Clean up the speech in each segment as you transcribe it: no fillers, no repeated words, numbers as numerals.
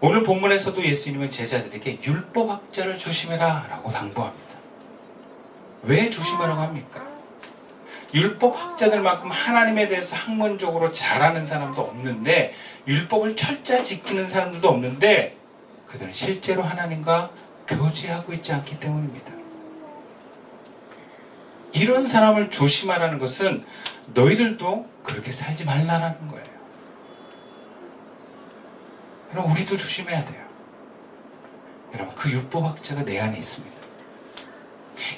오늘 본문에서도 예수님은 제자들에게 율법학자를 조심해라 라고 당부합니다. 왜 조심하라고 합니까? 율법학자들만큼 하나님에 대해서 학문적으로 잘하는 사람도 없는데, 율법을 철저히 지키는 사람들도 없는데, 그들은 실제로 하나님과 교제하고 있지 않기 때문입니다. 이런 사람을 조심하라는 것은 너희들도 그렇게 살지 말라는 거예요. 그럼 우리도 조심해야 돼요. 여러분, 그 율법학자가 내 안에 있습니다.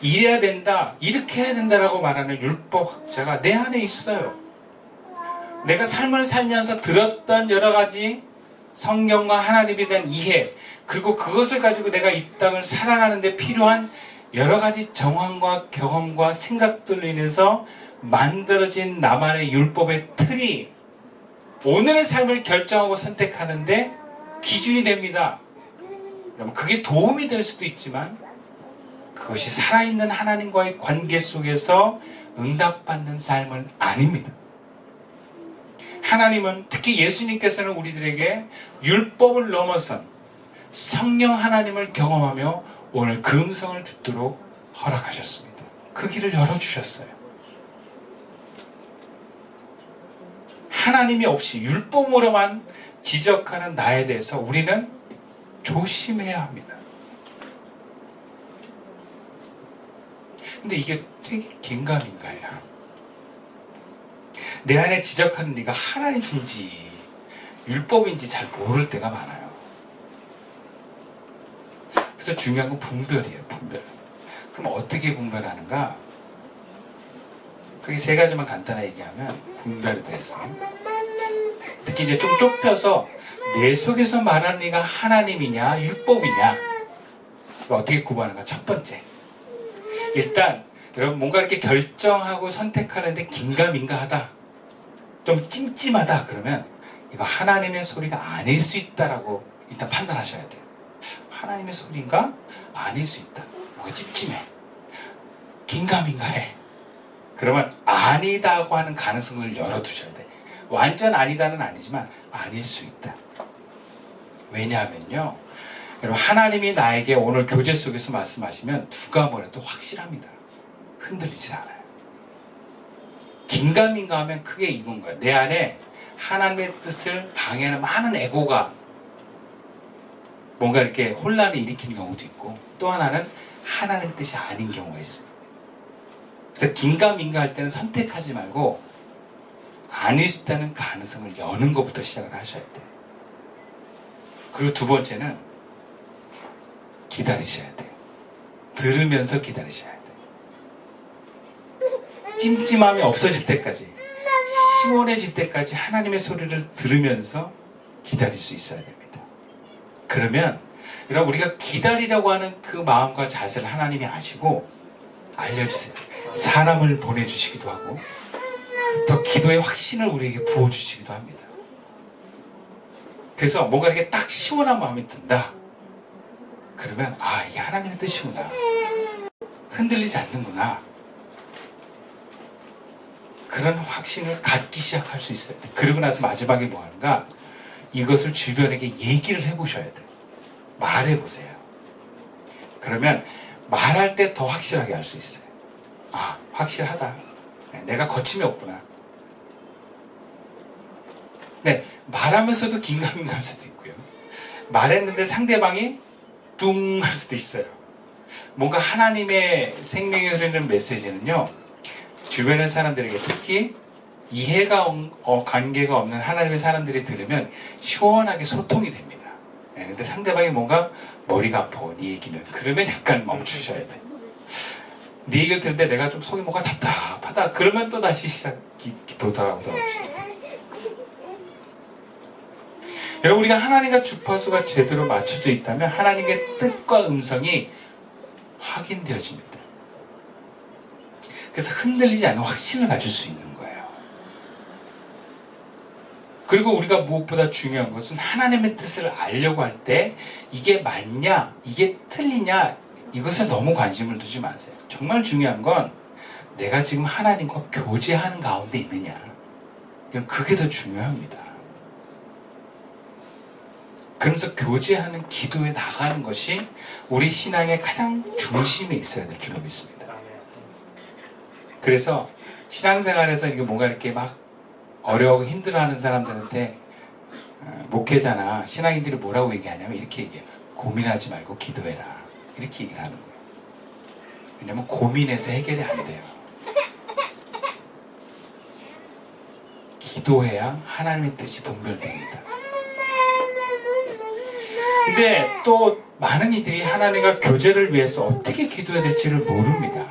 이래야 된다, 이렇게 해야 된다라고 말하는 율법학자가 내 안에 있어요. 내가 삶을 살면서 들었던 여러 가지 성경과 하나님에 대한 이해, 그리고 그것을 가지고 내가 이 땅을 살아가는 데 필요한 여러 가지 정황과 경험과 생각들로 인해서 만들어진 나만의 율법의 틀이 오늘의 삶을 결정하고 선택하는데 기준이 됩니다. 여러분, 그게 도움이 될 수도 있지만 그것이 살아있는 하나님과의 관계 속에서 응답받는 삶은 아닙니다. 하나님은, 특히 예수님께서는 우리들에게 율법을 넘어선 성령 하나님을 경험하며 오늘 그 음성을 듣도록 허락하셨습니다. 그 길을 열어주셨어요. 하나님이 없이 율법으로만 지적하는 나에 대해서 우리는 조심해야 합니다. 근데 이게 되게 긴가민가해요. 내 안에 지적하는 네가 하나님인지 율법인지 잘 모를 때가 많아요. 그래서 중요한 건 분별이에요. 분별. 그럼 어떻게 분별하는가? 그게 세 가지만 간단하게 얘기하면 분별에 대해서, 특히 이제 좀 좁혀서 내 속에서 말하는 네가 하나님이냐 율법이냐, 어떻게 구분하는가? 첫 번째, 일단 여러분 뭔가 이렇게 결정하고 선택하는데 긴가민가하다, 좀 찜찜하다, 그러면 이거 하나님의 소리가 아닐 수 있다라고 일단 판단하셔야 돼요. 하나님의 소리인가? 아닐 수 있다. 이거 찜찜해, 긴가민가해. 그러면 아니다고 하는 가능성을 열어두셔야 돼. 완전 아니다는 아니지만 아닐 수 있다. 왜냐하면요, 여러분, 하나님이 나에게 오늘 교제 속에서 말씀하시면 누가 뭐래도 확실합니다. 흔들리지 않아요. 긴가민가하면 크게 이건 거예요. 내 안에 하나님의 뜻을 방해하는 많은 에고가 뭔가 이렇게 혼란을 일으키는 경우도 있고, 또 하나는 하나님 뜻이 아닌 경우가 있습니다. 그래서 긴가민가할 때는 선택하지 말고 아닐 수 있다는 가능성을 여는 것부터 시작을 하셔야 돼요. 그리고 두 번째는 기다리셔야 돼요. 들으면서 기다리셔야 돼요. 찜찜함이 없어질 때까지, 시원해질 때까지 하나님의 소리를 들으면서 기다릴 수 있어야 됩니다. 그러면 여러분, 우리가 기다리려고 하는 그 마음과 자세를 하나님이 아시고 알려주세요. 사람을 보내주시기도 하고 더 기도의 확신을 우리에게 부어주시기도 합니다. 그래서 뭔가 이렇게 딱 시원한 마음이 든다, 그러면 아, 이게 하나님의 뜻이구나, 흔들리지 않는구나, 그런 확신을 갖기 시작할 수 있어요. 그러고 나서 마지막에 뭐 하는가? 이것을 주변에게 얘기를 해보셔야 돼요. 말해보세요. 그러면 말할 때 더 확실하게 할 수 있어요. 아, 확실하다, 내가 거침이 없구나. 네, 말하면서도 긴가민가 할 수도 있고요, 말했는데 상대방이 뚱 할 수도 있어요. 뭔가 하나님의 생명이 흐르는 메시지는요, 주변의 사람들에게, 특히 이해가 관계가 없는 하나님의 사람들이 들으면 시원하게 소통이 됩니다. 근데 상대방이 뭔가 머리가 아파, 네 얘기는, 그러면 약간 멈추셔야 돼. 네 얘기를 듣는데 내가 좀 속이 뭔가 답답하다, 그러면 또 다시 기도 돌아오도록 합시다. 여러분, 우리가 하나님과 주파수가 제대로 맞춰져 있다면 하나님의 뜻과 음성이 확인되어집니다. 그래서 흔들리지 않는 확신을 가질 수 있는 거예요. 그리고 우리가 무엇보다 중요한 것은 하나님의 뜻을 알려고 할 때 이게 맞냐, 이게 틀리냐, 이것에 너무 관심을 두지 마세요. 정말 중요한 건 내가 지금 하나님과 교제하는 가운데 있느냐, 그게 더 중요합니다. 그러면서 교제하는 기도에 나가는 것이 우리 신앙의 가장 중심에 있어야 될 줄로 믿습니다. 그래서 신앙생활에서 이게 뭔가 이렇게 막 어려워하고 힘들어하는 사람들한테 목회자나 신앙인들이 뭐라고 얘기하냐면 이렇게 얘기해요. 고민하지 말고 기도해라. 이렇게 얘기를 하는 거예요. 왜냐면 고민해서 해결이 안 돼요. 기도해야 하나님의 뜻이 분별됩니다. 근데 또 많은 이들이 하나님과 교제를 위해서 어떻게 기도해야 될지를 모릅니다.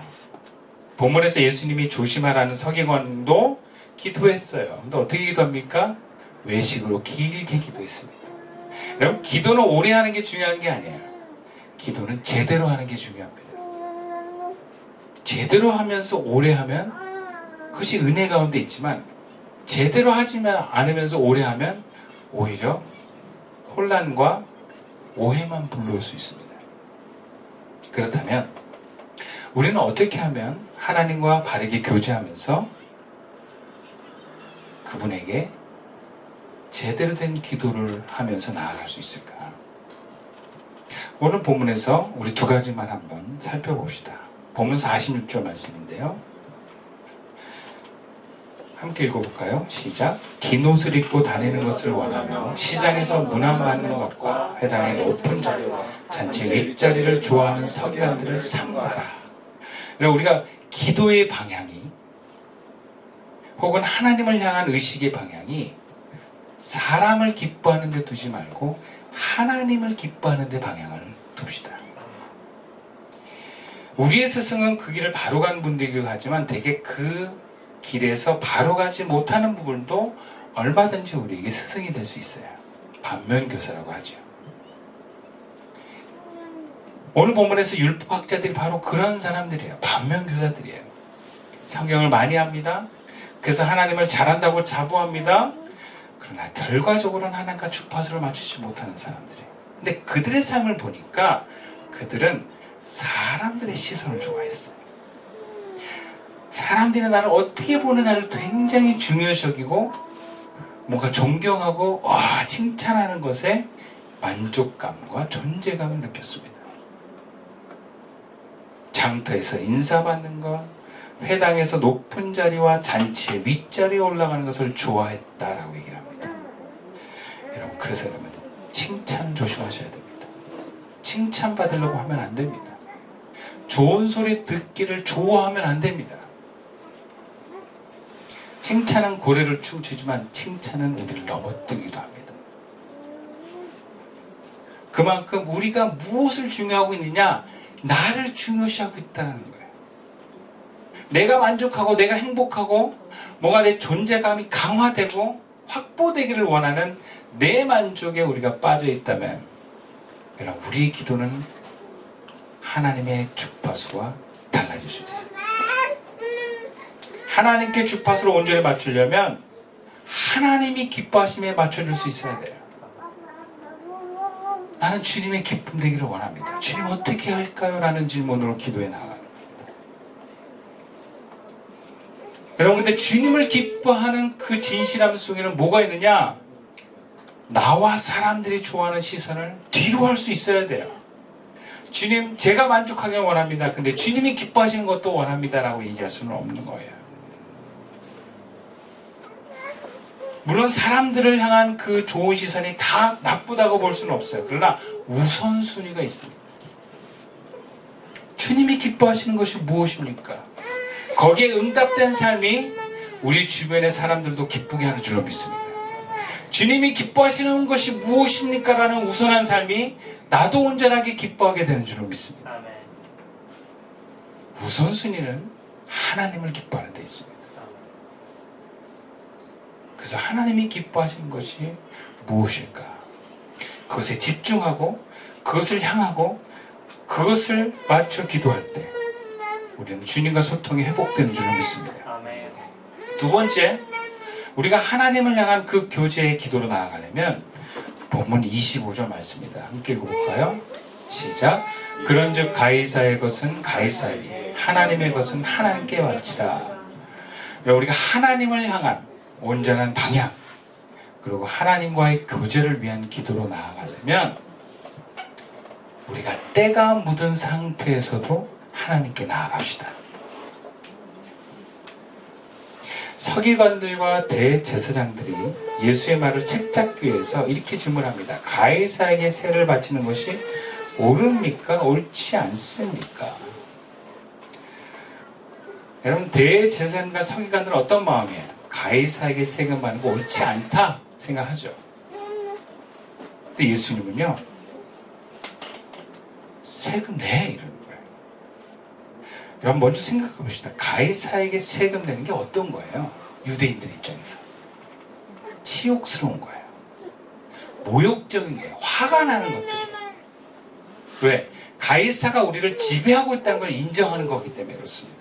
본문에서 예수님이 조심하라는 서기관도 기도했어요. 근데 어떻게 기도합니까? 외식으로 길게 기도했습니다. 여러분, 기도는 오래 하는 게 중요한 게 아니에요. 기도는 제대로 하는 게 중요합니다. 제대로 하면서 오래 하면 그것이 은혜 가운데 있지만, 제대로 하지만 않으면서 오래 하면 오히려 혼란과 오해만 불러올 수 있습니다. 그렇다면 우리는 어떻게 하면 하나님과 바르게 교제하면서 그분에게 제대로 된 기도를 하면서 나아갈 수 있을까? 오늘 본문에서 우리 두 가지만 한번 살펴봅시다. 본문 46절 말씀인데요. 함께 읽어볼까요? 시작. 긴 옷을 입고 다니는 것을 원하며 시장에서 문안받는 것과 회당의 높은 자리와 잔치 윗자리를 좋아하는 서기관들을 삼가라. 우리가 기도의 방향이 혹은 하나님을 향한 의식의 방향이 사람을 기뻐하는 데 두지 말고 하나님을 기뻐하는 데 방향을 둡시다. 우리의 스승은 그 길을 바로 간 분들이기도 하지만 대개 그 길에서 바로 가지 못하는 부분도 얼마든지 우리에게 스승이 될 수 있어요. 반면교사라고 하죠. 오늘 본문에서 율법학자들이 바로 그런 사람들이에요. 반면교사들이에요. 성경을 많이 합니다. 그래서 하나님을 잘한다고 자부합니다. 그러나 결과적으로는 하나님과 주파수를 맞추지 못하는 사람들이에요. 근데 그들의 삶을 보니까 그들은 사람들의 시선을 좋아했어요. 사람들이 나를 어떻게 보느냐를 굉장히 중요시 여기고 뭔가 존경하고 칭찬하는 것에 만족감과 존재감을 느꼈습니다. 장터에서 인사받는 것, 회당에서 높은 자리와 잔치의 윗자리에 올라가는 것을 좋아했다라고 얘기를 합니다. 여러분, 그래서 여러분 칭찬 조심하셔야 됩니다. 칭찬받으려고 하면 안 됩니다. 좋은 소리 듣기를 좋아하면 안 됩니다. 칭찬은 고래를 춤추지만 칭찬은 우리를 넘어뜨기도 합니다. 그만큼 우리가 무엇을 중요하고 있느냐? 나를 중요시하고 있다는 거예요. 내가 만족하고 내가 행복하고 뭔가 내 존재감이 강화되고 확보되기를 원하는 내 만족에 우리가 빠져 있다면 여러분, 우리의 기도는 하나님의 주파수와 달라질 수 있어요. 하나님께 주파수를 온전히 맞추려면 하나님이 기뻐하심에 맞춰줄 수 있어야 돼요. 나는 주님의 기쁨 되기를 원합니다. 주님 어떻게 할까요? 라는 질문으로 기도해 나갑니다. 여러분, 근데 주님을 기뻐하는 그 진실함 속에는 뭐가 있느냐? 나와 사람들이 좋아하는 시선을 뒤로 할 수 있어야 돼요. 주님, 제가 만족하길 원합니다. 근데 주님이 기뻐하시는 것도 원합니다. 라고 얘기할 수는 없는 거예요. 물론 사람들을 향한 그 좋은 시선이 다 나쁘다고 볼 수는 없어요. 그러나 우선순위가 있습니다. 주님이 기뻐하시는 것이 무엇입니까? 거기에 응답된 삶이 우리 주변의 사람들도 기쁘게 하는 줄로 믿습니다. 주님이 기뻐하시는 것이 무엇입니까? 라는 우선한 삶이 나도 온전하게 기뻐하게 되는 줄로 믿습니다. 우선순위는 하나님을 기뻐하는 데 있습니다. 그래서 하나님이 기뻐하시는 것이 무엇일까? 그것에 집중하고 그것을 향하고 그것을 맞춰 기도할 때 우리는 주님과 소통이 회복되는 줄로 믿습니다. 두 번째, 우리가 하나님을 향한 그 교제의 기도로 나아가려면 본문 25절 말씀입니다. 함께 읽어볼까요? 시작. 그런즉 가이사의 것은 가이사에게, 하나님의 것은 하나님께 바치라. 우리가 하나님을 향한 온전한 방향, 그리고 하나님과의 교제를 위한 기도로 나아가려면 우리가 때가 묻은 상태에서도 하나님께 나아갑시다. 서기관들과 대제사장들이 예수의 말을 책잡기 위해서 이렇게 질문합니다. 가이사에게 세를 바치는 것이 옳습니까? 옳지 않습니까? 여러분, 대제사장과 서기관들은 어떤 마음이에요? 가이사에게 세금 받는 거 옳지 않다 생각하죠. 근데 예수님은요, 세금 내 이러는 거예요. 여러분, 먼저 생각해 봅시다. 가이사에게 세금 내는 게 어떤 거예요? 유대인들 입장에서 치욕스러운 거예요. 모욕적인 거예요. 화가 나는 것들이에요. 왜? 가이사가 우리를 지배하고 있다는 걸 인정하는 거기 때문에 그렇습니다.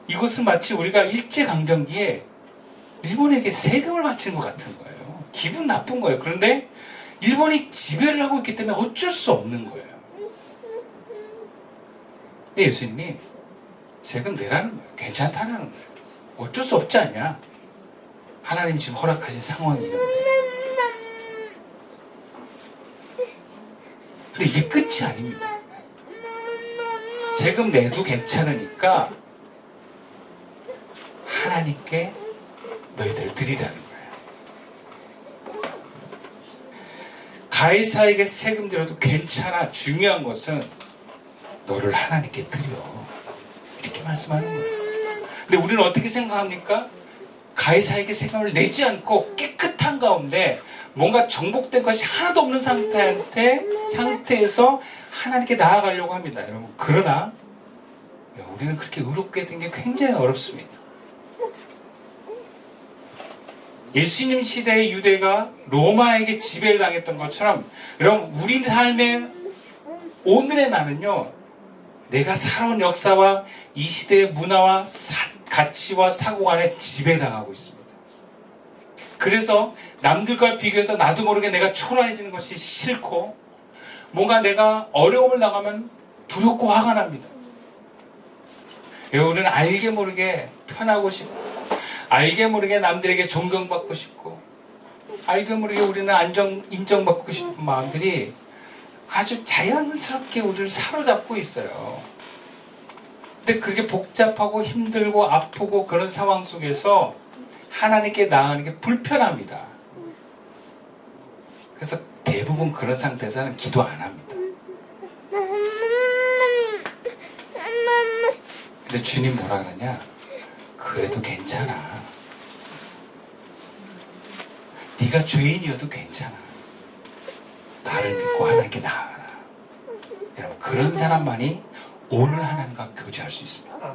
이것은 마치 우리가 일제강점기에 일본에게 세금을 바치는 것 같은 거예요. 기분 나쁜 거예요. 그런데 일본이 지배를 하고 있기 때문에 어쩔 수 없는 거예요. 근데 예수님이 세금 내라는 거예요. 괜찮다는 거예요. 어쩔 수 없지 않냐. 하나님 지금 허락하신 상황이 있는데. 근데 이게 끝이 아닙니다. 세금 내도 괜찮으니까 하나님께 너희들 드리라는 거예요. 가이사에게 세금 들여도 괜찮아. 중요한 것은 너를 하나님께 드려. 이렇게 말씀하는 거예요. 근데 우리는 어떻게 생각합니까? 가이사에게 세금을 내지 않고 깨끗한 가운데 뭔가 정복된 것이 하나도 없는 상태에서 하나님께 나아가려고 합니다. 여러분, 그러나 우리는 그렇게 의롭게 된 게 굉장히 어렵습니다. 예수님 시대의 유대가 로마에게 지배를 당했던 것처럼 여러분, 우리 삶의 오늘의 나는요, 내가 살아온 역사와 이 시대의 문화와 가치와 사고 안에 지배당하고 있습니다. 그래서 남들과 비교해서 나도 모르게 내가 초라해지는 것이 싫고, 뭔가 내가 어려움을 당하면 두렵고 화가 납니다. 우리는 알게 모르게 편하고 싶고, 알게 모르게 남들에게 존경받고 싶고, 알게 모르게 우리는 인정받고 싶은 마음들이 아주 자연스럽게 우리를 사로잡고 있어요. 근데 그렇게 복잡하고 힘들고 아프고 그런 상황 속에서 하나님께 나아가는 게 불편합니다. 그래서 대부분 그런 상태에서는 기도 안 합니다. 근데 주님 뭐라 그러냐? 그래도 괜찮아. 네가 죄인이어도 괜찮아. 나를 믿고 하나님께 나아가라. 여러분, 그런 사람만이 오늘 하나님과 교제할 수 있습니다.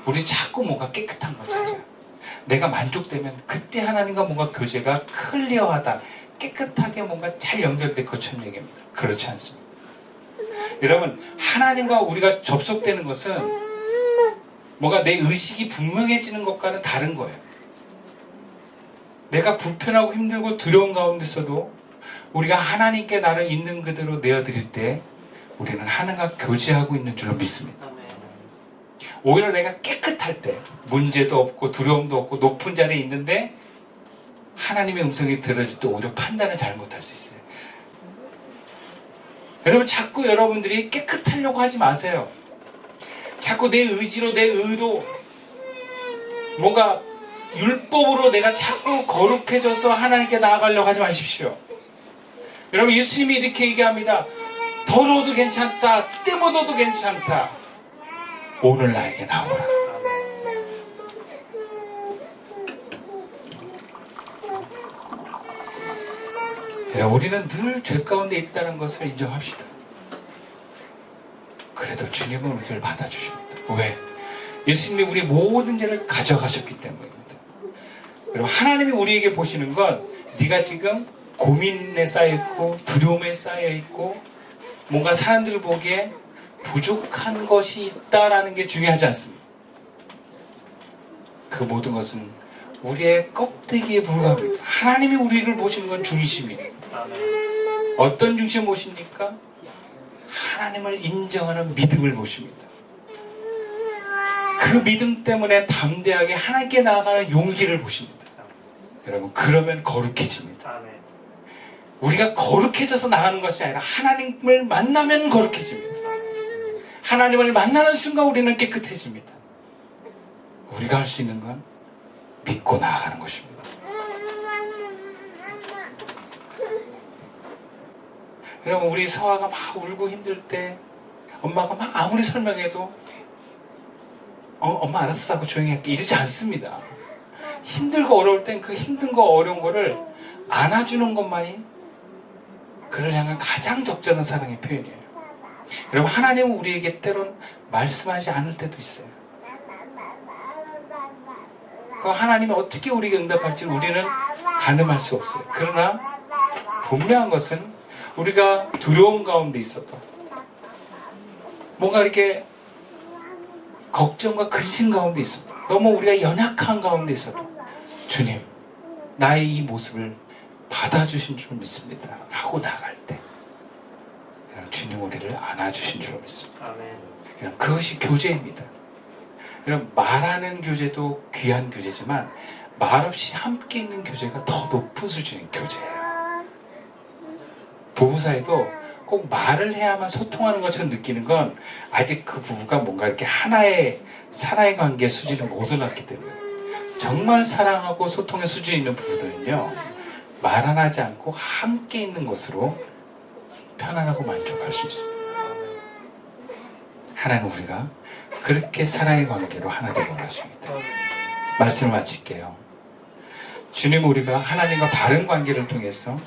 우리 자꾸 뭔가 깨끗한 걸 찾아. 내가 만족되면 그때 하나님과 뭔가 교제가 클리어하다, 깨끗하게 뭔가 잘 연결될 것처럼 얘기합니다. 그렇지 않습니다. 여러분, 하나님과 우리가 접속되는 것은 뭔가 내 의식이 분명해지는 것과는 다른 거예요. 내가 불편하고 힘들고 두려운 가운데서도 우리가 하나님께 나를 있는 그대로 내어드릴 때 우리는 하나님과 교제하고 있는 줄로 믿습니다. 오히려 내가 깨끗할 때 문제도 없고 두려움도 없고 높은 자리에 있는데 하나님의 음성이 들어질 때 오히려 판단을 잘못할 수 있어요. 여러분, 자꾸 여러분들이 깨끗하려고 하지 마세요. 자꾸 내 의지로, 내 의로, 뭔가 율법으로 내가 자꾸 거룩해져서 하나님께 나아가려고 하지 마십시오. 여러분, 예수님이 이렇게 얘기합니다. 더러워도 괜찮다. 때 묻어도 괜찮다. 오늘 나에게 나오라. 우리는 늘 죄 가운데 있다는 것을 인정합시다. 그래도 주님은 우리를 받아주십니다. 왜? 예수님이 우리 모든 죄를 가져가셨기 때문입니다. 여러분, 하나님이 우리에게 보시는 건 네가 지금 고민에 쌓여있고 두려움에 쌓여있고 뭔가 사람들 보기에 부족한 것이 있다라는 게 중요하지 않습니다. 그 모든 것은 우리의 껍데기에 불과합니다. 하나님이 우리를 보시는 건 중심이에요. 어떤 중심을 보십니까? 하나님을 인정하는 믿음을 보십니다. 그 믿음 때문에 담대하게 하나님께 나아가는 용기를 보십니다. 여러분, 그러면 거룩해집니다. 아멘. 우리가 거룩해져서 나가는 것이 아니라 하나님을 만나면 거룩해집니다. 하나님을 만나는 순간 우리는 깨끗해집니다. 우리가 할 수 있는 건 믿고 나아가는 것입니다. 여러분, 우리 서아가 막 울고 힘들 때 엄마가 막 아무리 설명해도 엄마 알았어 하고 조용히 할게 이러지 않습니다. 힘들고 어려울 땐 그 힘든 거 어려운 거를 안아주는 것만이 그를 향한 가장 적절한 사랑의 표현이에요. 여러분, 하나님은 우리에게 때론 말씀하지 않을 때도 있어요. 그 하나님이 어떻게 우리에게 응답할지 우리는 가늠할 수 없어요. 그러나 분명한 것은 우리가 두려움 가운데 있어도 뭔가 이렇게 걱정과 근심 가운데 있어도 너무 우리가 연약한 가운데 있어도 주님, 나의 이 모습을 받아주신 줄 믿습니다 하고 나갈 때 주님 우리를 안아주신 줄 믿습니다. 아멘. 그것이 교제입니다. 말하는 교제도 귀한 교제지만 말없이 함께 있는 교제가 더 높은 수준의 교제예요. 부부 사이도 꼭 말을 해야만 소통하는 것처럼 느끼는 건 아직 그 부부가 뭔가 이렇게 하나의 사랑의 관계 수준을 못 올랐기 때문에 정말 사랑하고 소통의 수준이 있는 부부들은요, 말 안 하지 않고 함께 있는 것으로 편안하고 만족할 수 있습니다. 하나는 우리가 그렇게 사랑의 관계로 하나 되고 원하십니다. 말씀을 마칠게요. 주님, 우리가 하나님과 바른 관계를 통해서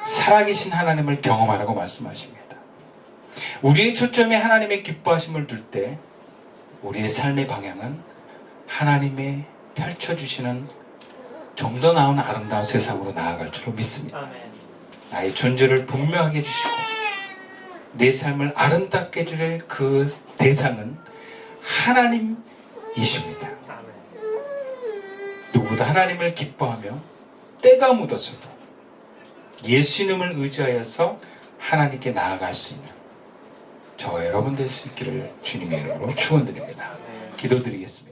살아계신 하나님을 경험하라고 말씀하십니다. 우리의 초점이 하나님의 기뻐하심을 둘 때 우리의 삶의 방향은 하나님의 펼쳐주시는 좀 더 나은 아름다운 세상으로 나아갈 줄로 믿습니다. 아멘. 나의 존재를 분명하게 해주시고 내 삶을 아름답게 해줄 그 대상은 하나님이십니다. 아멘. 누구도 하나님을 기뻐하며 때가 묻었어도 예수님을 의지하여서 하나님께 나아갈 수 있는 저와 여러분 될 수 있기를 주님의 이름으로 축원드립니다. 기도드리겠습니다.